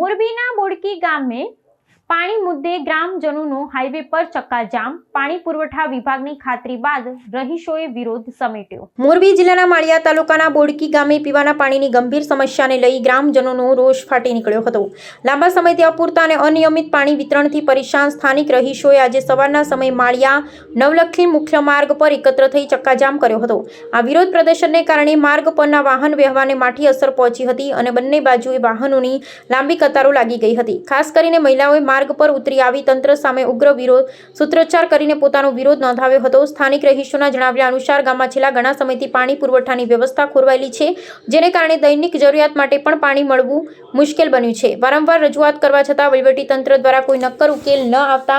મોરબીના બોડકી ગામે પાણી મુદ્દે ગ્રામજનોનો હાઈવે પર ચક્કાજામ, પાણી પુરવઠા વિભાગની ખાતરી બાદ રહીશોએ વિરોધ સમેટ્યો। મોરબી જિલ્લાના માળિયા તાલુકાના બોડકી ગામે પીવાના પાણીની ગંભીર સમસ્યાને લઈ ગ્રામજનોનો રોષ ફાટી નીકળ્યો હતો। લાંબા સમયથી અપૂરતા અને અનિયમિત પાણી વિતરણથી પરેશાન સ્થાનિક રહીશોએ આજે સવારના સમયે માળિયા નવલખી મુખ્ય માર્ગ પર એકત્ર થઈ ચક્કાજામ કર્યો હતો। આ વિરોધ પ્રદર્શનને કારણે માર્ગ પરના વાહન વ્યવહારને માઠી અસર પહોંચી હતી અને બંને બાજુએ વાહનોની લાંબી કતારો લાગી ગઈ હતી। ખાસ કરીને મહિલાઓએ માર્ગ પર ઉતરી આવી તંત્ર સામે ઉગ્ર વિરોધ સૂત્રોચ્ચાર કરીને પોતાનો વિરોધ નોંધાવ્યો હતો। સ્થાનિક રહીશોના જણાવ્યા અનુસાર ગામમાં છેલ્લા ઘણા સમયથી પાણી પુરવઠાની વ્યવસ્થા ખોરવાયેલી છે, જેને કારણે દૈનિક જરૂરિયાત માટે પણ પાણી મળવું મુશ્કેલ બન્યું છે। વારંવાર રજૂઆત કરવા છતાં વહીવટી તંત્ર દ્વારા કોઈ નક્કર ઉકેલ ન આવતા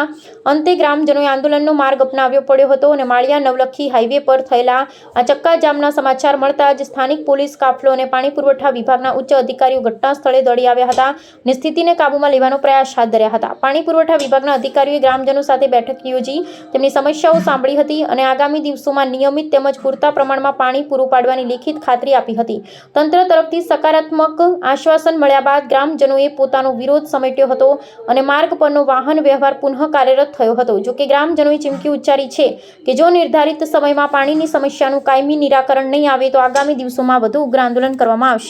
અંતે ગ્રામજનોએ આંદોલનનો માર્ગ અપનાવ્યો પડ્યો હતો અને માળિયા નવલખી હાઈવે પર થયેલા આ ચક્કાજામના સમાચાર મળતા જ સ્થાનિક પોલીસ કાફલો અને પાણી પુરવઠા વિભાગના ઉચ્ચ અધિકારીઓ ઘટના સ્થળે દોડી આવ્યા હતા અને સ્થિતિને કાબૂમાં લેવાનો પ્રયાસ હાથ ધર્યા હતા। પાણી પુરવઠા વિભાગના અધિકારીઓએ ગ્રામજનો સાથે બેઠક યોજી તેમની સમસ્યાઓ સાંભળી હતી અને આગામી દિવસોમાં નિયમિત તેમજ પૂરતા પ્રમાણમાં પાણી પૂરું પાડવાની લેખિત ખાતરી આપી હતી। તંત્ર તરફથી સકારાત્મક આશ્વાસન મળ્યા બાદ ગ્રામજનોએ પોતાનો વિરોધ સમેટ્યો હતો અને માર્ગ પરનો વાહન વ્યવહાર પુનઃ કાર્યરત થયો હતો। જોકે ગ્રામજનોએ ચીમકી ઉચ્ચારી છે કે જો નિર્ધારિત સમયમાં પાણીની સમસ્યાનું કાયમી નિરાકરણ નહીં આવે તો આગામી દિવસોમાં વધુ ઉગ્ર આંદોલન કરવામાં આવશે।